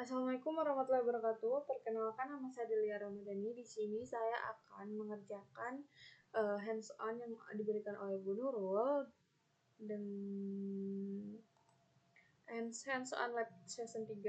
Assalamualaikum warahmatullahi wabarakatuh. Perkenalkan, nama saya Delia Ramadhani. Di sini saya akan mengerjakan hands-on yang diberikan oleh Bu Nurul dan hands-on lab season 3,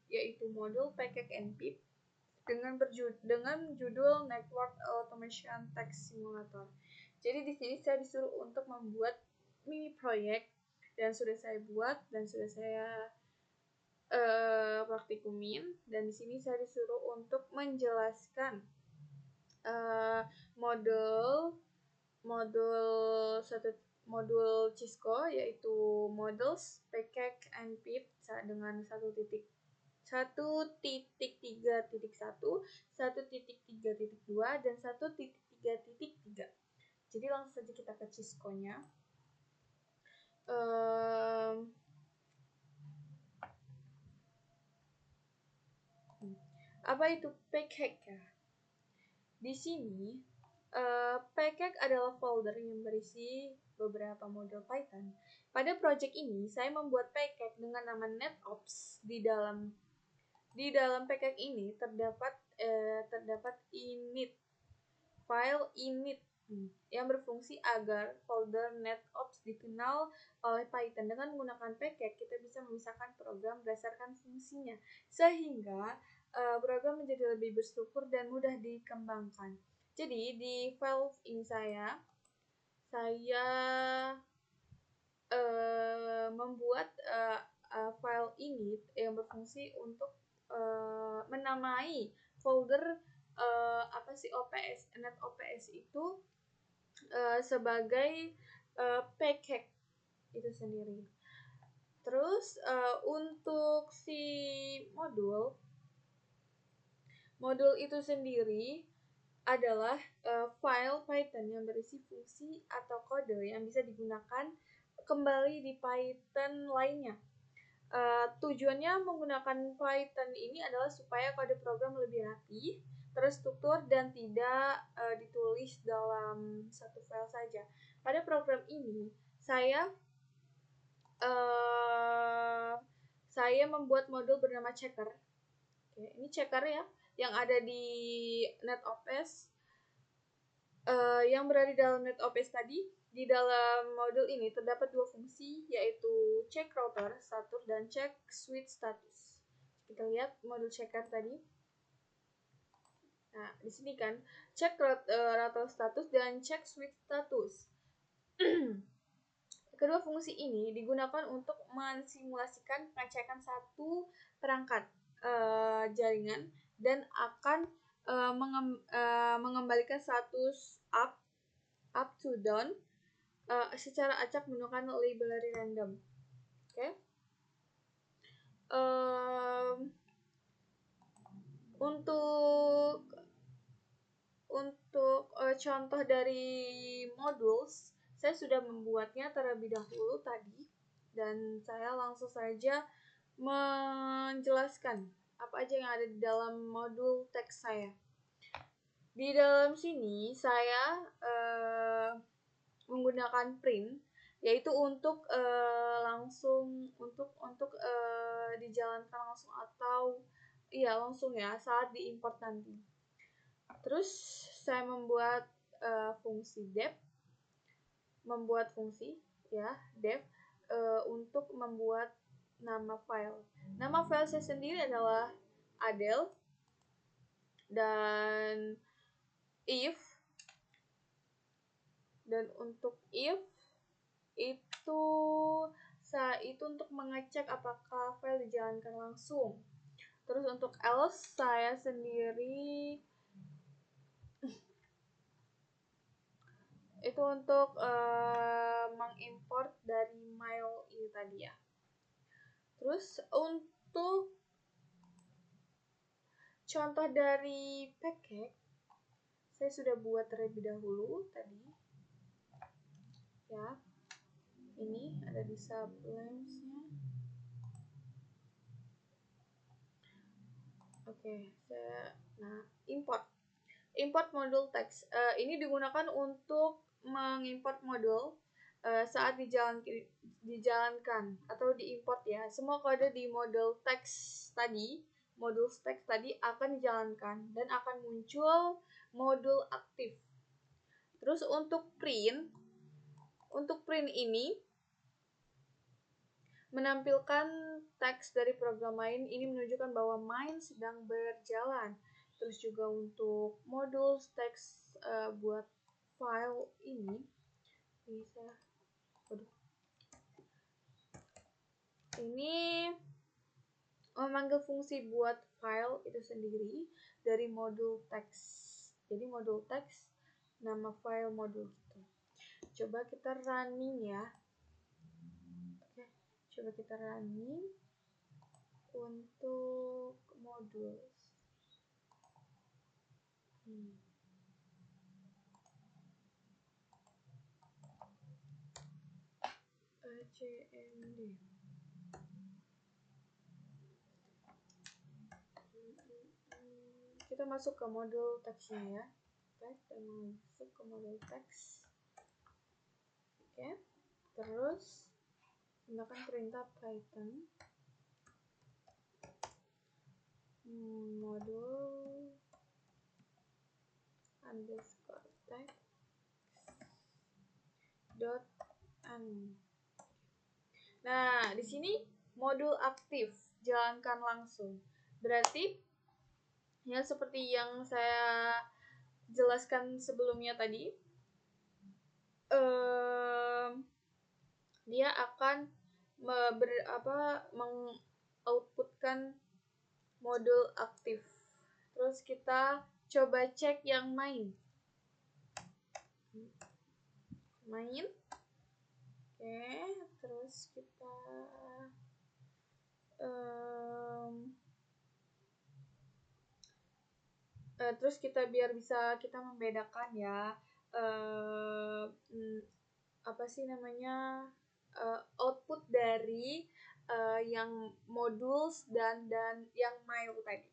yaitu modul PKK and PIP dengan judul Network Automation Task Simulator. Jadi di sini saya disuruh untuk membuat mini proyek dan sudah saya buat dan sudah saya praktikumin, dan di sini saya disuruh untuk menjelaskan modul Cisco, yaitu models PKK and PIP dengan 1.3.1, 1.3.2, dan 1.3.3. Jadi langsung saja kita ke Cisco-nya. Apa itu PKK? Di sini, PKK adalah folder yang berisi beberapa model Python. Pada project ini, saya membuat PKK dengan nama NetOps. Di dalam PKK ini terdapat init, file init yang berfungsi agar folder NetOps dikenal oleh Python. Dengan menggunakan PKK, kita bisa memisahkan program berdasarkan fungsinya, sehingga program menjadi lebih berstruktur dan mudah dikembangkan. Jadi di file ini saya membuat file init yang berfungsi untuk menamai folder OPS, NetOPS itu sebagai PKK itu sendiri. Terus untuk si modul itu sendiri adalah file Python yang berisi fungsi atau kode yang bisa digunakan kembali di Python lainnya. Tujuannya menggunakan Python ini adalah supaya kode program lebih rapi, terstruktur, dan tidak ditulis dalam satu file saja. Pada program ini, saya membuat modul bernama checker. Oke, ini checker ya, yang ada di NetOPS, yang berada di dalam NetOPS tadi. Di dalam modul ini terdapat dua fungsi, yaitu check router status dan check switch status. Kita lihat modul checker tadi. Nah, di sini kan check router status dan check switch status. Kedua fungsi ini digunakan untuk mensimulasikan pengecekan satu perangkat jaringan dan akan mengembalikan status up to down secara acak menggunakan library random. Oke. Untuk contoh dari modules, saya sudah membuatnya terlebih dahulu tadi, dan saya langsung saja menjelaskan apa aja yang ada di dalam modul teks saya. Di dalam sini saya menggunakan print, yaitu untuk dijalankan langsung atau langsung ya saat diimport nanti. Terus saya membuat fungsi def, untuk membuat nama file. Nama file saya sendiri adalah Adele, dan untuk if itu untuk mengecek apakah file dijalankan langsung. Terus untuk else saya sendiri itu untuk mengimport dari mail ini tadi ya. Terus untuk contoh dari PKK saya sudah buat terlebih dahulu tadi ya. Ini ada di Sublime-nya. Oke, import modul teks. Ini digunakan untuk mengimport modul saat dijalankan atau diimport ya. Semua kode di modul teks tadi modul stack tadi akan dijalankan dan akan muncul modul aktif. Terus untuk print ini menampilkan teks dari program main. Ini menunjukkan bahwa main sedang berjalan. Terus juga untuk modul teks buat file ini bisa ini memanggil fungsi buat file itu sendiri dari modul teks. Jadi modul teks nama file modul gitu. Coba kita running ya. Oke, coba kita running untuk modul. ACMD. Kita masuk ke modul teksnya ya. Oke, kita masuk ke modul teks. Oke, terus gunakan perintah Python modul underscore text dot n. Nah, di sini modul aktif jalankan langsung. Berarti ya seperti yang saya jelaskan sebelumnya tadi, dia akan mengoutputkan modul aktif. Terus kita coba cek yang main. Oke, terus kita terus kita biar bisa kita membedakan ya apa sih namanya output dari yang modules dan yang main tadi.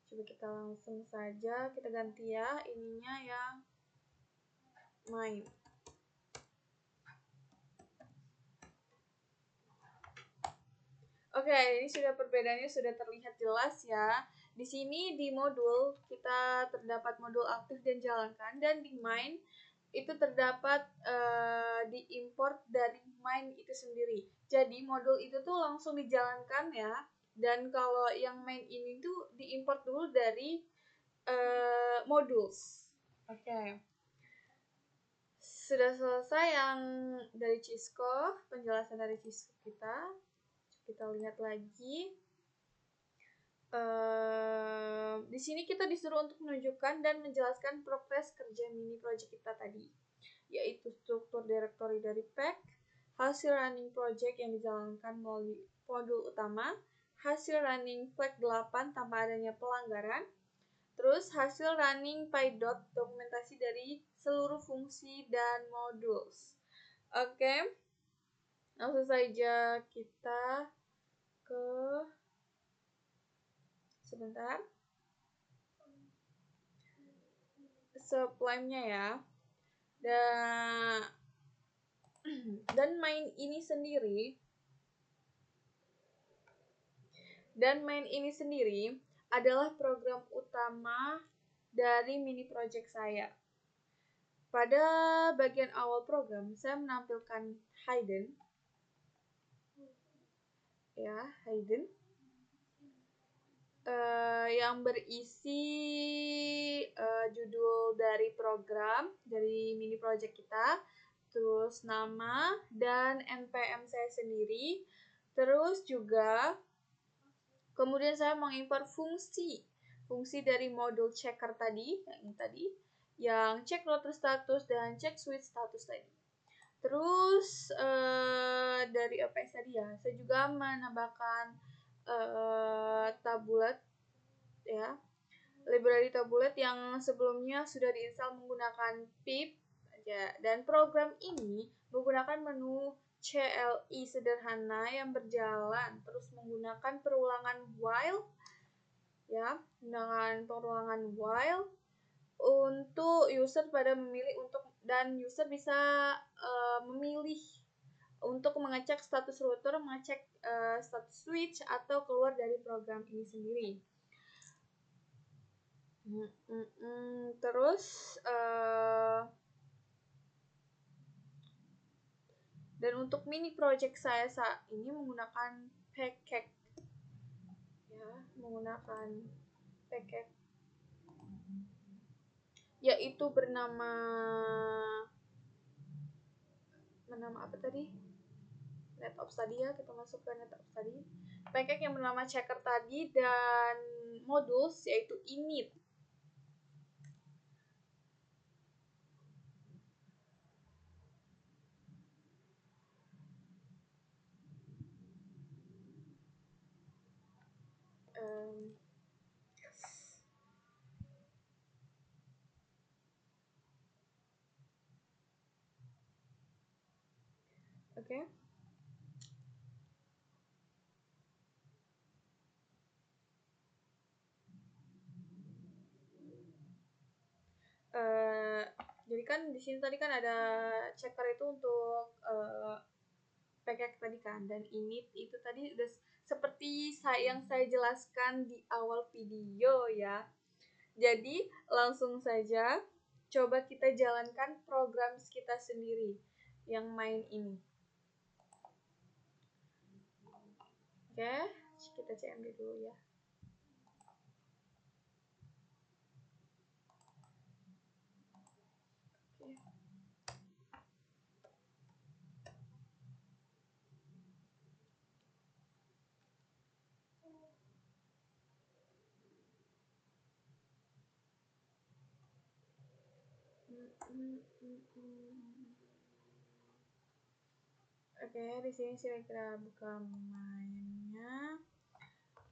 Coba kita langsung saja kita ganti ya ininya yang main. Oke, ini sudah perbedaannya sudah terlihat jelas ya. Di sini di modul kita terdapat modul aktif dan jalankan, dan di main itu terdapat diimport dari main itu sendiri. Jadi modul itu tuh langsung dijalankan ya. Dan kalau yang main ini tuh diimport dulu dari modules. Oke. Sudah selesai yang dari Cisco, penjelasan dari Cisco kita. Kita lihat lagi. Di sini kita disuruh untuk menunjukkan dan menjelaskan progres kerja mini project kita tadi, yaitu struktur directory dari pack, hasil running project yang dijalankan melalui modul utama, hasil running flag 8 tanpa adanya pelanggaran, terus hasil running PyDot dokumentasi dari seluruh fungsi dan modules. Oke, langsung saja kita ke sebentar sublime-nya ya. Dan main ini sendiri adalah program utama dari mini project saya. Pada bagian awal program saya menampilkan hidden yang berisi judul dari program dari mini project kita, terus nama dan npm saya sendiri, terus juga kemudian saya mengimport fungsi dari modul checker tadi yang cek router status dan cek switch status tadi. Terus dari APS tadi ya, saya juga menambahkan tabulet ya, library tabulet yang sebelumnya sudah diinstal menggunakan pip aja. Dan program ini menggunakan menu CLI sederhana yang berjalan terus menggunakan perulangan while ya, untuk user pada memilih dan user bisa memilih untuk mengecek status router, mengecek status switch atau keluar dari program ini sendiri. Terus dan untuk mini project saya saat ini menggunakan package, ya, menggunakan package yaitu bernama apa tadi? NetOps tadi ya, kita masuk ke NetOps tadi. Package yang bernama checker tadi dan modules yaitu init. Oke. Jadi kan di sini tadi kan ada checker itu untuk package tadi kan, dan init itu tadi udah seperti yang saya jelaskan di awal video ya. Jadi langsung saja coba kita jalankan program kita sendiri yang main ini. Oke, kita CMD dulu ya. Oke, di sini kita buka mainnya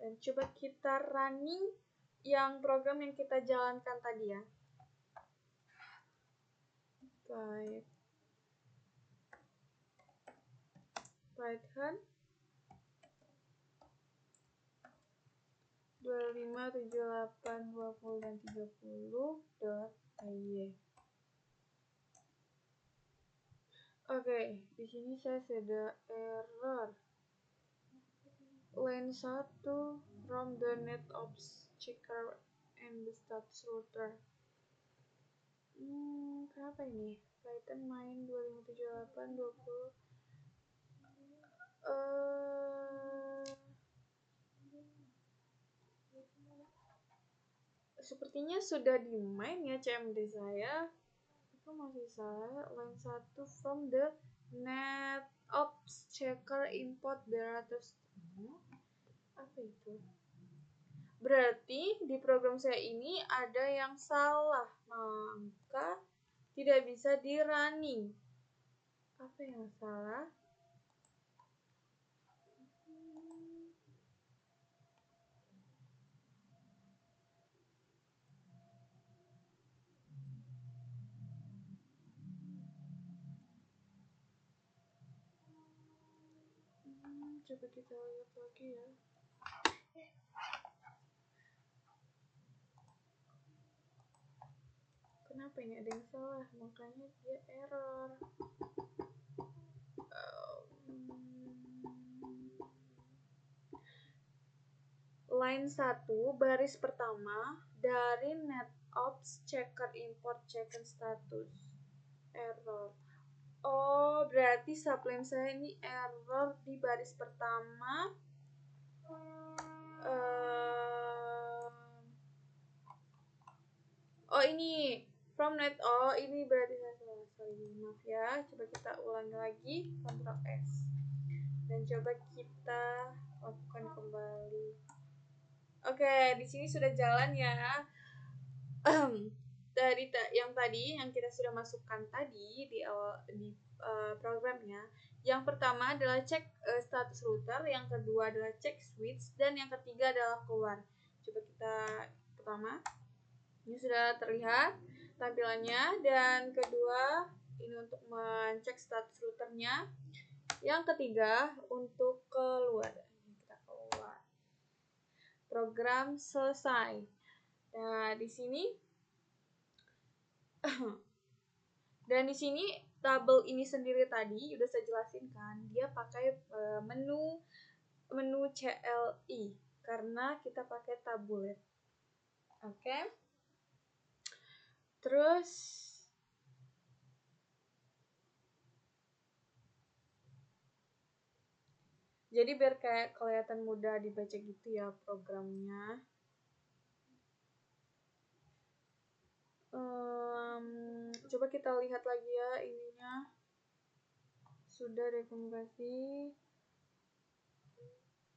dan coba kita running yang program yang kita jalankan tadi ya. Python 257820 dan 30.py. Oke, di sini saya sudah error. Line 1 from the NetOps checker and the status router. Kenapa ini? Python main 257820. Sepertinya sudah di main ya CMD saya. Itu masih salah. Line 1 from the NetOps checker import data. Apa itu? Berarti di program saya ini ada yang salah, maka tidak bisa di running. Apa yang salah? Coba kita lihat lagi ya. Kenapa ini ada yang salah? Makanya dia error. Line 1 baris pertama dari NetOps checker import checker status. Error. Oh, berarti subline saya ini error di baris pertama. Oh, ini from net. Oh, ini berarti saya salah. Sorry, maaf ya. Coba kita ulangi lagi. Ctrl S. Dan coba kita lakukan kembali. Oke, di sini sudah jalan ya. Dari yang tadi yang kita sudah masukkan tadi di awal di programnya. Yang pertama adalah cek status router, yang kedua adalah cek switch, dan yang ketiga adalah keluar. Coba kita pertama. Ini sudah terlihat tampilannya, dan kedua ini untuk mengecek status routernya. Yang ketiga untuk keluar. Kita keluar. Program selesai. Nah, di sini dan di sini tabel ini sendiri tadi udah saya jelasin kan, dia pakai menu CLI karena kita pakai tabulate. Oke. Terus jadi biar kayak kelihatan mudah dibaca gitu ya programnya. Coba kita lihat lagi ya ininya. Sudah rekomendasi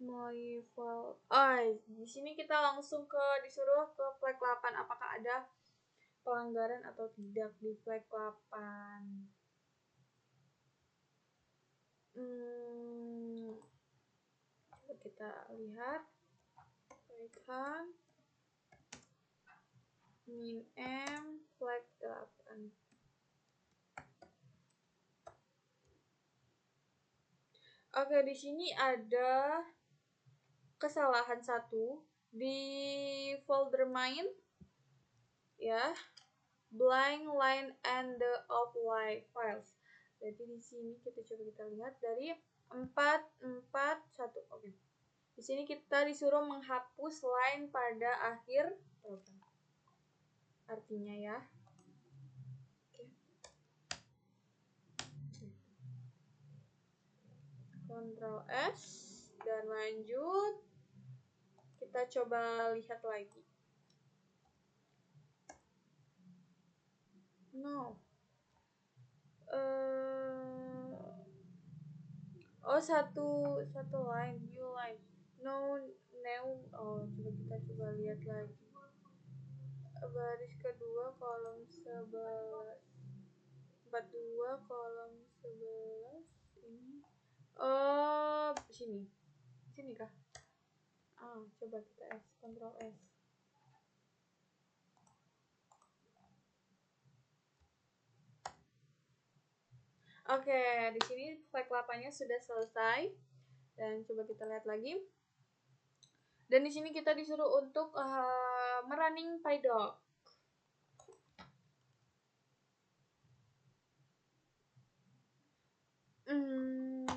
mulai file. Di sini kita langsung disuruh ke flag 8 apakah ada pelanggaran atau tidak di flag 8. Coba kita lihat Python min m flag 8. Oke, di sini ada kesalahan satu di folder main ya, blank line and the offline files. Jadi di sini kita lihat dari 441. Oke. Di sini kita disuruh menghapus line pada akhir program. Artinya ya. Ctrl S dan lanjut. Kita coba lihat lagi. No. Satu line, new line. No, coba kita lihat lagi. Baris kedua kolom 11. 42 kolom 11 ini. Sini kah? Coba kita Ctrl S. Oke, di sini flag 8-nya sudah selesai. Dan coba kita lihat lagi. Dan di sini kita disuruh untuk merunning PyDoc.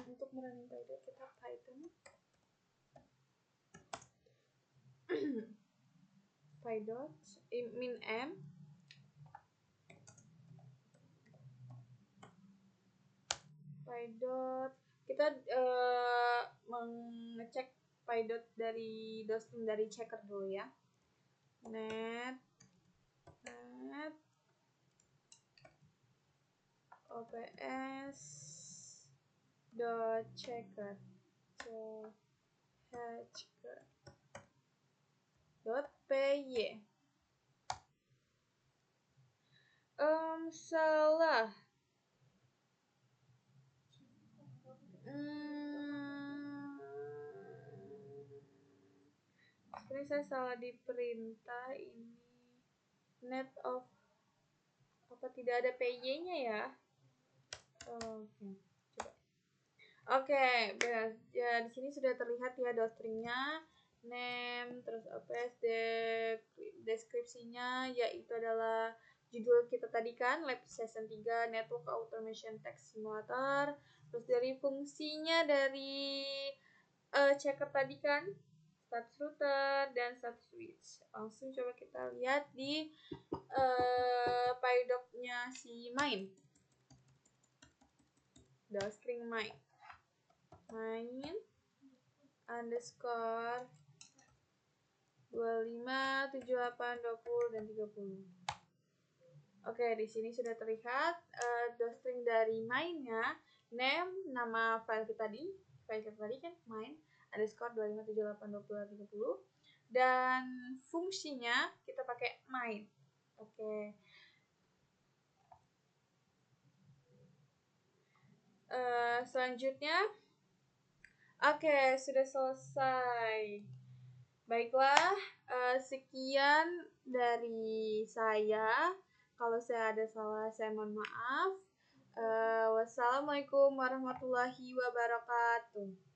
Untuk merunning PyDoc kita Python PyDoc min m PyDot. Kita mengecek PyDot dari downstream dari checker dulu ya. Net ops dot checker dot py. Salah. Sebenarnya saya salah di perintah ini. Net of apa tidak ada py-nya ya? Oke. Coba. Oke, benar. Ya di sini sudah terlihat ya downstream-nya, name, terus ops deskripsinya yaitu adalah judul kita tadi kan, Lab Session 3 Network Automation Text Simulator. Terus dari fungsinya dari checker tadi kan, status router dan status switch. Langsung coba kita lihat di PyDoc-nya si main. String main underscore 25, 78, 20 dan 30. Oke, di sini sudah terlihat string dari mainnya, name, nama file kita tadi kan main underscore 25, 78, 20 dan 30, dan fungsinya kita pakai main. Oke. Selanjutnya, sudah selesai. Baiklah, sekian dari saya. Kalau saya ada salah, saya mohon maaf. Wassalamualaikum warahmatullahi wabarakatuh.